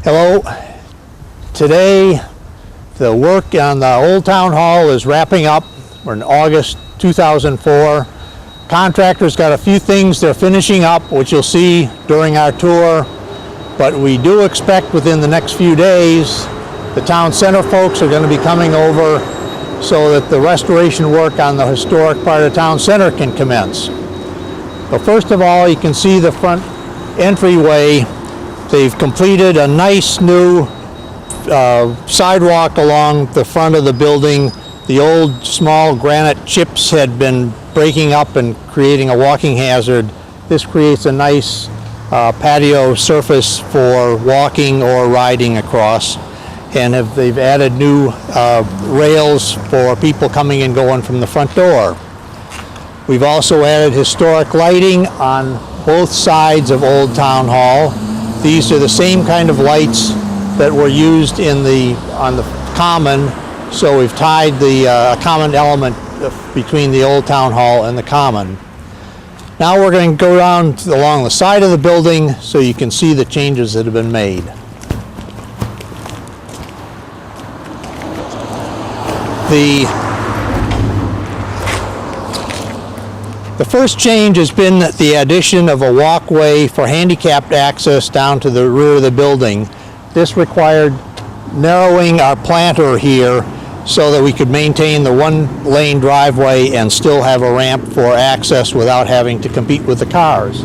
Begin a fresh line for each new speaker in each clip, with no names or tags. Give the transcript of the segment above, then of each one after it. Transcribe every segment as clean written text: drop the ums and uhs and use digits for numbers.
Hello. Today the work on the Old Town Hall is wrapping up. We're in August 2004. Contractors got a few things they're finishing up, which you'll see during our tour, but we do expect within the next few days the town center folks are going to be coming over so that the restoration work on the historic part of town center can commence. But first of all, you can see the front entryway. They've completed a nice new sidewalk along the front of the building. The old small granite chips had been breaking up and creating a walking hazard. This creates a nice patio surface for walking or riding across. And they've added new rails for people coming and going from the front door. We've also added historic lighting on both sides of Old Town Hall. These are the same kind of lights that were used on the common, so we've tied the common element between the Old Town Hall and the common. Now we're going to go around along the side of the building so you can see the changes that have been made. The first change has been the addition of a walkway for handicapped access down to the rear of the building. This required narrowing our planter here so that we could maintain the one-lane driveway and still have a ramp for access without having to compete with the cars.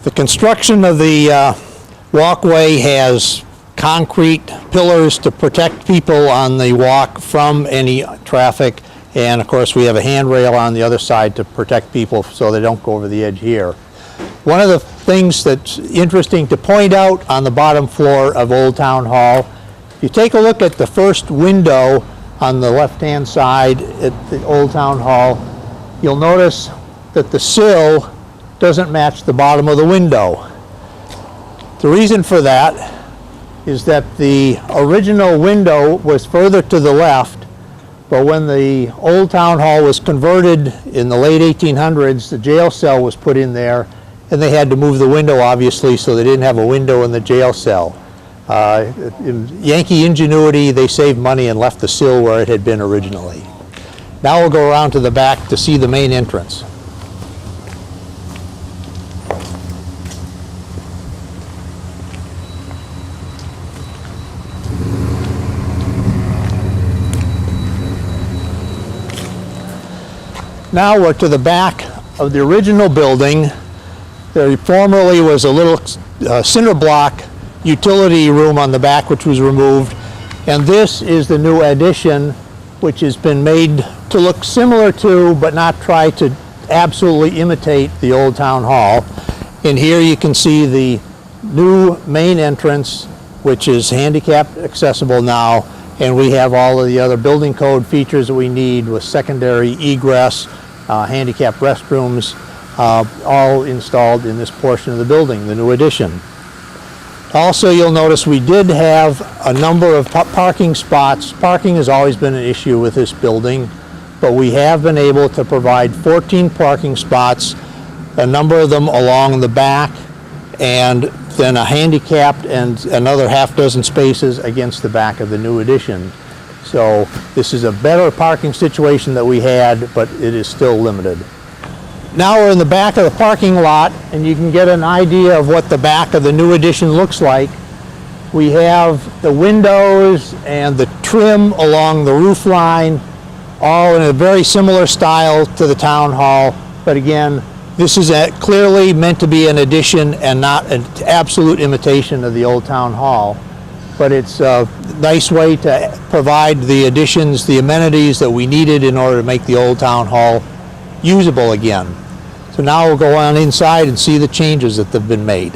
The construction of the walkway has concrete pillars to protect people on the walk from any traffic, and of course we have a handrail on the other side to protect people so they don't go over the edge here. One of the things that's interesting to point out on the bottom floor of Old Town Hall, if you take a look at the first window on the left-hand side at the Old Town Hall, you'll notice that the sill doesn't match the bottom of the window. The reason for that is that the original window was further to the left, but when the Old Town Hall was converted in the late 1800s, the jail cell was put in there, and they had to move the window, obviously, so they didn't have a window in the jail cell. In Yankee ingenuity, they saved money and left the sill where it had been originally. Now we'll go around to the back to see the main entrance. Now we're to the back of the original building. There formerly was a little cinder block utility room on the back which was removed, and this is the new addition which has been made to look similar to but not try to absolutely imitate the Old Town Hall. And here you can see the new main entrance, which is handicapped accessible now, and we have all of the other building code features that we need with secondary egress, handicapped restrooms, all installed in this portion of the building, the new addition. Also, you'll notice we did have a number of parking spots. Parking has always been an issue with this building, but we have been able to provide 14 parking spots, a number of them along the back, and then a handicapped and another half dozen spaces against the back of the new addition. So this is a better parking situation that we had, but it is still limited. Now we're in the back of the parking lot, and you can get an idea of what the back of the new addition looks like. We have the windows and the trim along the roof line, all in a very similar style to the town hall, but again, this is clearly meant to be an addition and not an absolute imitation of the Old Town Hall. But it's a nice way to provide the additions, the amenities that we needed in order to make the Old Town Hall usable again. So now we'll go on inside and see the changes that have been made.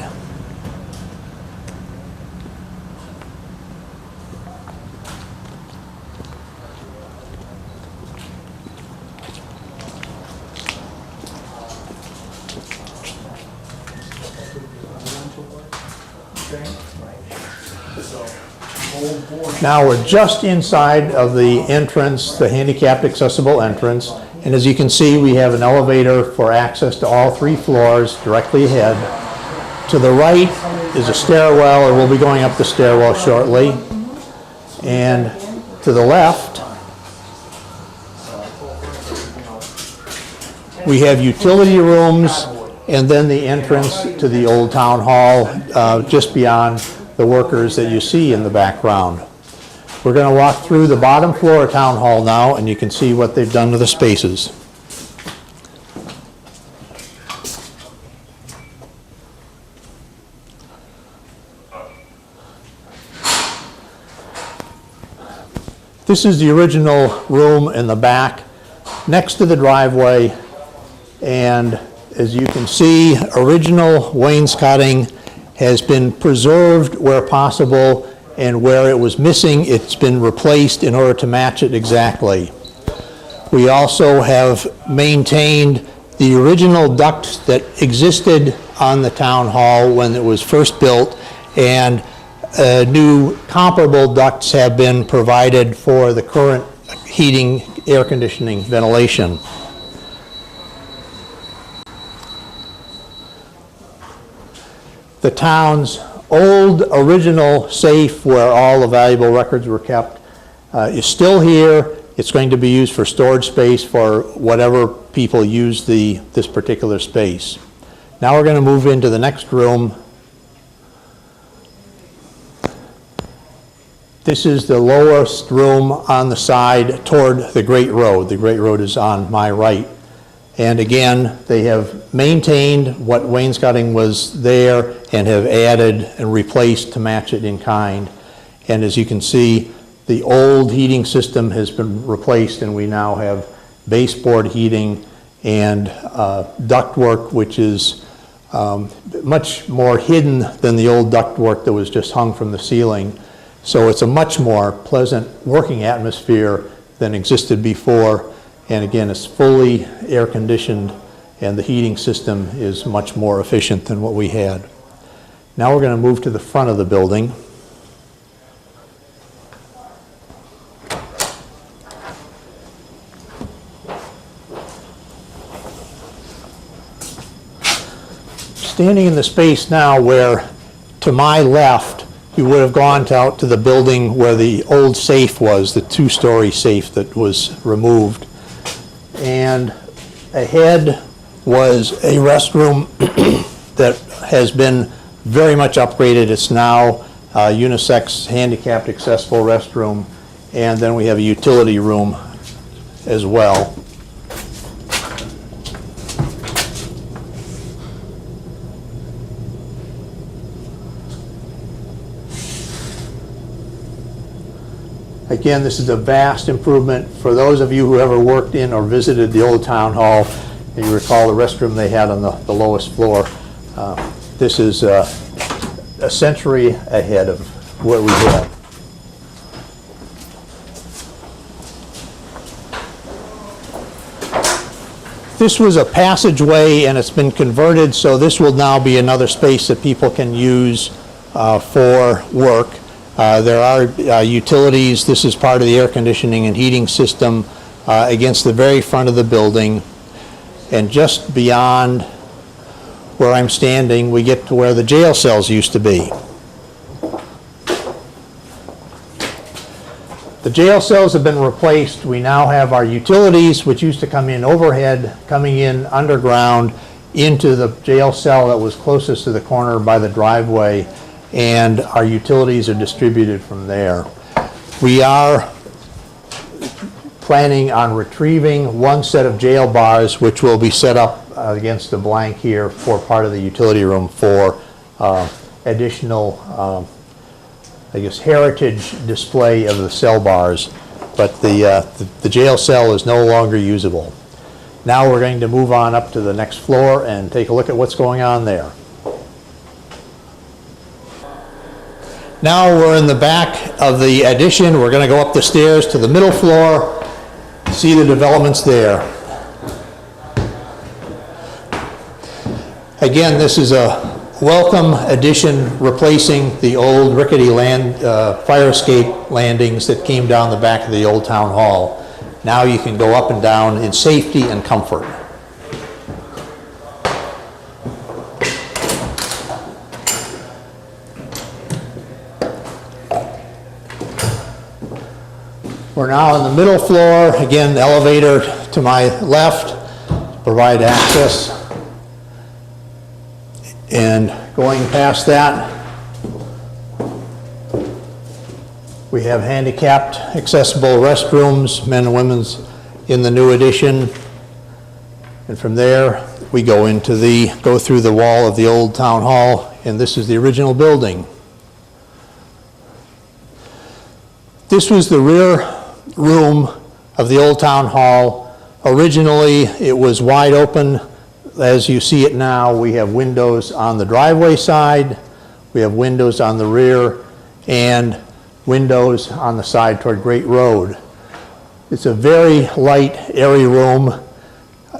So
Now we're just inside of the entrance, the handicapped accessible entrance, and as you can see, we have an elevator for access to all 3 floors directly ahead. To the right is a stairwell, and we'll be going up the stairwell shortly. And to the left, we have utility rooms, and then the entrance to the old town hall just beyond the workers that you see in the background. We're going to walk through the bottom floor of town hall now, and you can see what they've done to the spaces. This is the original room in the back next to the driveway, and as you can see, original wainscoting has been preserved where possible, and where it was missing, it's been replaced in order to match it exactly. We also have maintained the original ducts that existed on the town hall when it was first built, and new comparable ducts have been provided for the current heating, air conditioning, ventilation. The town's old original safe where all the valuable records were kept is still here. It's going to be used for storage space for whatever people use this particular space. Now we're going to move into the next room. This is the lowest room on the side toward the Great Road. The Great Road is on my right. And again, they have maintained what wainscoting was there and have added and replaced to match it in kind. And as you can see, the old heating system has been replaced, and we now have baseboard heating and ductwork, which is much more hidden than the old ductwork that was just hung from the ceiling. So it's a much more pleasant working atmosphere than existed before. And again, it's fully air conditioned, and the heating system is much more efficient than what we had. Now we're going to move to the front of the building. Standing in the space now where, to my left, you would have gone out to the building where the old safe was, the 2-story safe that was removed. And ahead was a restroom that has been very much upgraded. It's now a unisex, handicapped accessible restroom. And then we have a utility room as well. Again, this is a vast improvement. For those of you who ever worked in or visited the old town hall, and you recall the restroom they had on the lowest floor, this is a century ahead of what we had. This was a passageway, and it's been converted, so this will now be another space that people can use for work. There are utilities. This is part of the air conditioning and heating system against the very front of the building. And just beyond where I'm standing, we get to where the jail cells used to be. The jail cells have been replaced. We now have our utilities, which used to come in overhead, coming in underground into the jail cell that was closest to the corner by the driveway, and our utilities are distributed from there. We are planning on retrieving one set of jail bars, which will be set up against the blank here for part of the utility room for additional I guess, heritage display of the cell bars, but the jail cell is no longer usable. Now we're going to move on up to the next floor and take a look at what's going on there. Now we're in the back of the addition. We're going to go up the stairs to the middle floor, see the developments there. Again, this is a welcome addition replacing the old rickety fire escape landings that came down the back of the old town hall. Now you can go up and down in safety and comfort. We're now on the middle floor. Again, the elevator to my left to provide access. And going past that, we have handicapped accessible restrooms, men and women's, in the new addition. And from there, we go through the wall of the old town hall, and this is the original building. This was the rear room of the old town hall. Originally, it was wide open. As you see it now, we have windows on the driveway side, we have windows on the rear, and windows on the side toward Great Road. It's a very light, airy room.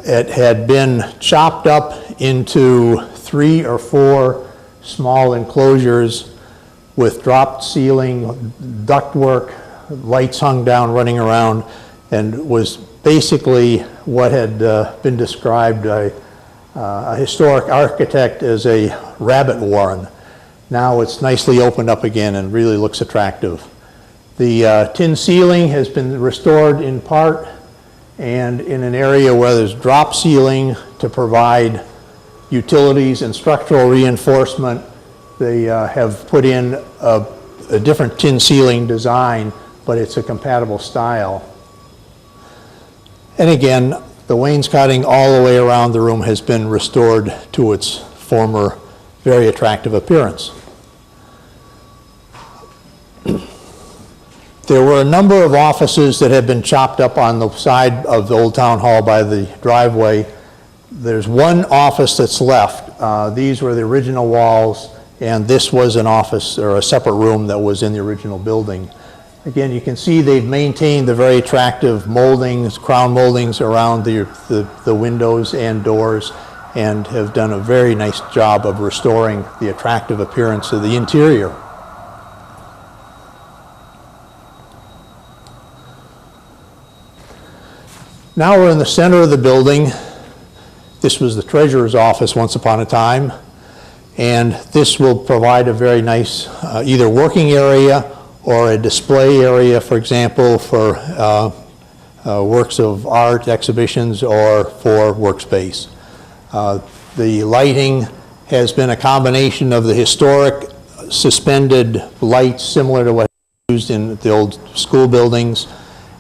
It had been chopped up into 3 or 4 small enclosures with dropped ceiling, ductwork, lights hung down, running around, and was basically what had been described by a historic architect as a rabbit warren. Now it's nicely opened up again and really looks attractive. The tin ceiling has been restored in part, and in an area where there's drop ceiling to provide utilities and structural reinforcement, they have put in a different tin ceiling design, but it's a compatible style. And again, the wainscoting all the way around the room has been restored to its former very attractive appearance. There were a number of offices that had been chopped up on the side of the old town hall by the driveway. There's one office that's left. These were the original walls, and this was an office or a separate room that was in the original building. Again, you can see they've maintained the very attractive moldings, crown moldings around the windows and doors, and have done a very nice job of restoring the attractive appearance of the interior. Now we're in the center of the building. This was the treasurer's office once upon a time, and this will provide a very nice either working area or a display area, for example, for works of art, exhibitions, or for workspace. The lighting has been a combination of the historic suspended lights similar to what used in the old school buildings,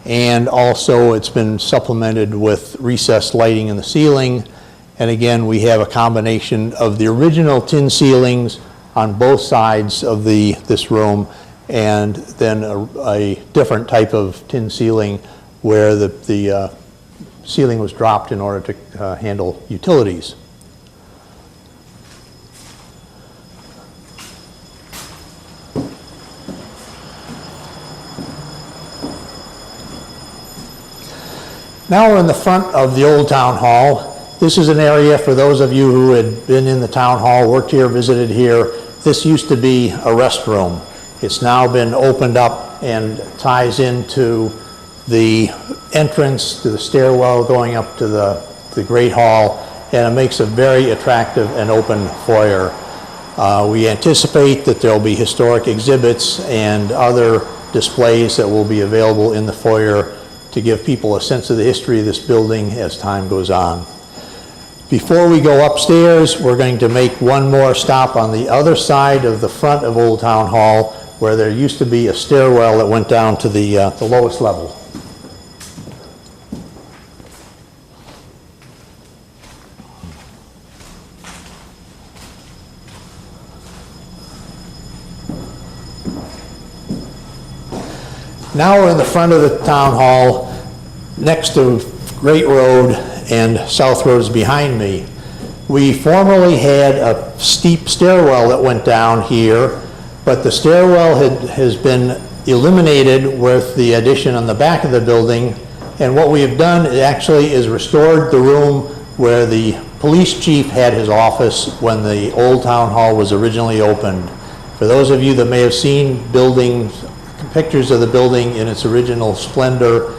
and also it's been supplemented with recessed lighting in the ceiling. And again, we have a combination of the original tin ceilings on both sides of this room, and then a different type of tin ceiling where the ceiling was dropped in order to handle utilities. Now we're in the front of the old town hall. This is an area for those of you who had been in the town hall, worked here, visited here. This used to be a restroom. It's now been opened up and ties into the entrance to the stairwell going up to the Great Hall, and it makes a very attractive and open foyer. We anticipate that there will be historic exhibits and other displays that will be available in the foyer to give people a sense of the history of this building as time goes on. Before we go upstairs, we're going to make one more stop on the other side of the front of Old Town Hall, where there used to be a stairwell that went down to the lowest level. Now we're in the front of the town hall, next to Great Road, and South Road's behind me. We formerly had a steep stairwell that went down here, but the stairwell has been eliminated with the addition on the back of the building, and what we have done actually is restored the room where the police chief had his office when the old town hall was originally opened. For those of you that may have seen pictures of the building in its original splendor,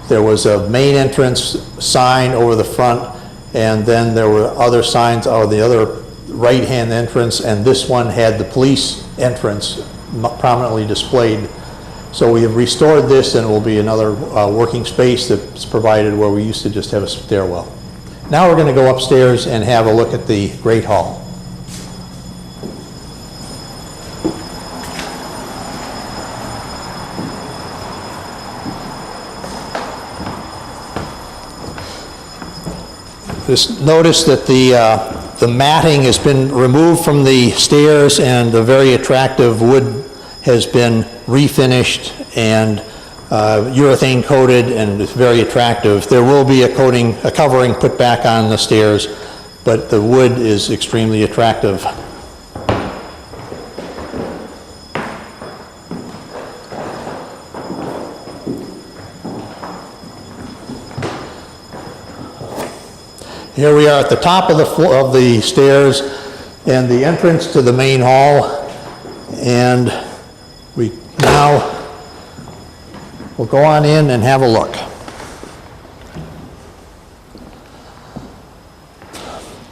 there was a main entrance sign over the front, and then there were other signs on the other right-hand entrance, and this one had the police entrance prominently displayed. So we have restored this, and it will be another working space that's provided where we used to just have a stairwell. Now we're going to go upstairs and have a look at the Great Hall. Just notice that the matting has been removed from the stairs, and the very attractive wood has been refinished and urethane coated, and it's very attractive. There will be a covering put back on the stairs, but the wood is extremely attractive. Here we are at the top of the stairs and the entrance to the main hall, and we now will go on in and have a look.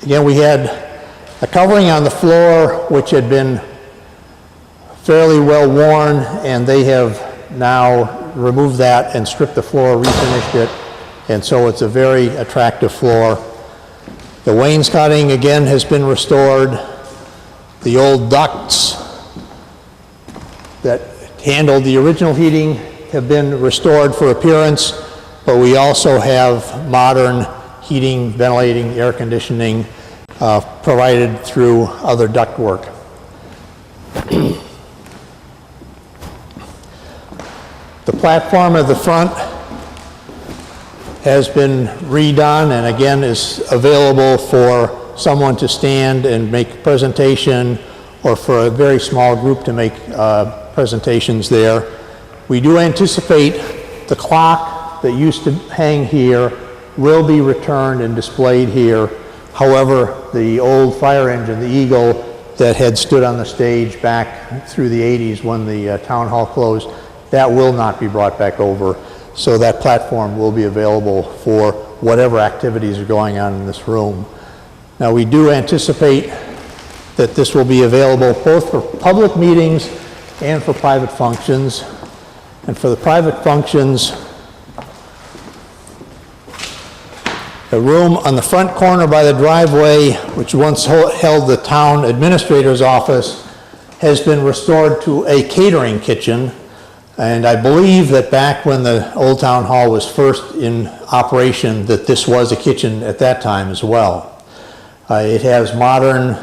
Again, we had a covering on the floor which had been fairly well worn, and they have now removed that and stripped the floor, refinished it, and so it's a very attractive floor. The wainscoting again has been restored. The old ducts that handled the original heating have been restored for appearance, but we also have modern heating, ventilating, air conditioning provided through other ductwork. The platform at the front has been redone, and again is available for someone to stand and make a presentation, or for a very small group to make presentations there. We do anticipate the clock that used to hang here will be returned and displayed here. However, the old fire engine, the Eagle, that had stood on the stage back through the 80s when the town hall closed, that will not be brought back over. So that platform will be available for whatever activities are going on in this room. Now, we do anticipate that this will be available both for public meetings and for private functions. And for the private functions, the room on the front corner by the driveway, which once held the town administrator's office, has been restored to a catering kitchen. And I believe that back when the old town hall was first in operation, that this was a kitchen at that time as well. It has modern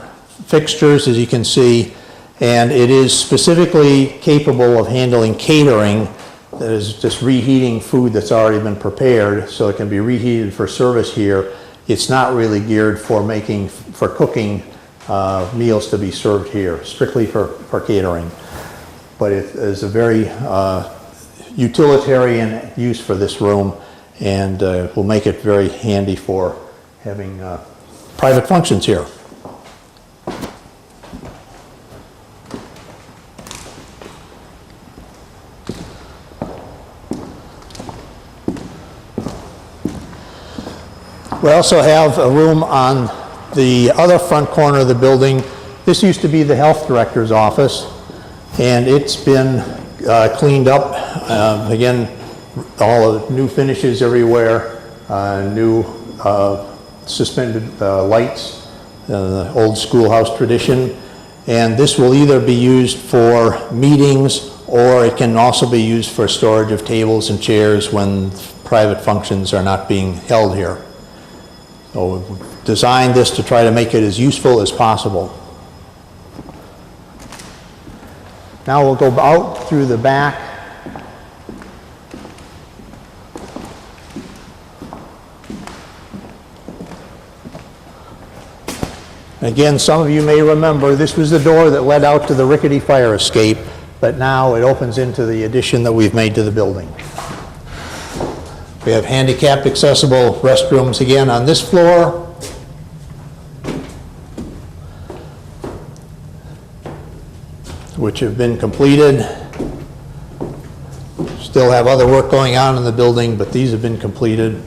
fixtures, as you can see, and it is specifically capable of handling catering. That is just reheating food that's already been prepared, so it can be reheated for service here. It's not really geared for cooking meals to be served here, strictly for catering. But it is a very utilitarian use for this room, and will make it very handy for having private functions here. We also have a room on the other front corner of the building. This used to be the health director's office, and it's been cleaned up. Again, all the new finishes everywhere, new suspended lights, the old schoolhouse tradition. And this will either be used for meetings, or it can also be used for storage of tables and chairs when private functions are not being held here. So we've designed this to try to make it as useful as possible. Now we'll go out through the back. Again, some of you may remember this was the door that led out to the rickety fire escape, but now it opens into the addition that we've made to the building. We have handicapped accessible restrooms again on this floor. which have been completed. Still have other work going on in the building, but these have been completed.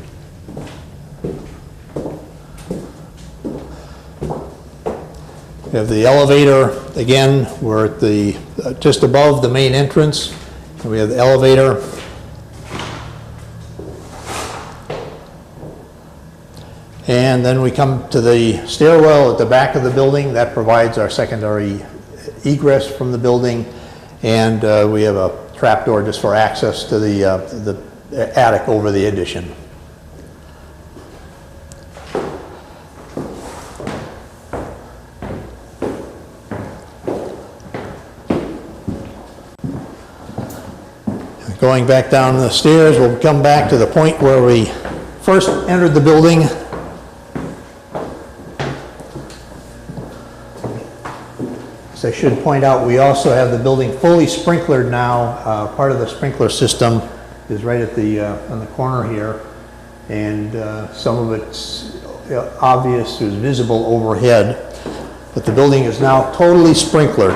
We have the elevator. Again, we're at the just above the main entrance, and we have the elevator. And then we come to the stairwell at the back of the building. That provides our secondary egress from the building, and we have a trapdoor just for access to the attic over the addition. Going back down the stairs, we'll come back to the point where we first entered the building. I should point out, we also have the building fully sprinklered now. Part of the sprinkler system is right at the on the corner here, and some of it's obvious, is visible overhead. But the building is now totally sprinklered.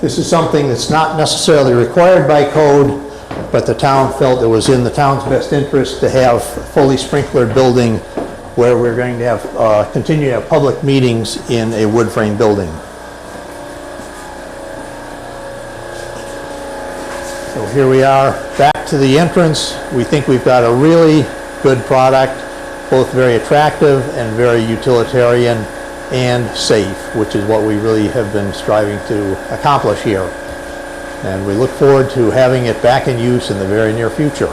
This is something that's not necessarily required by code, but the town felt it was in the town's best interest to have a fully sprinklered building where we're going to have continue to have public meetings in a wood frame building. So here we are back to the entrance. We think we've got a really good product, both very attractive and very utilitarian and safe, which is what we really have been striving to accomplish here. And we look forward to having it back in use in the very near future.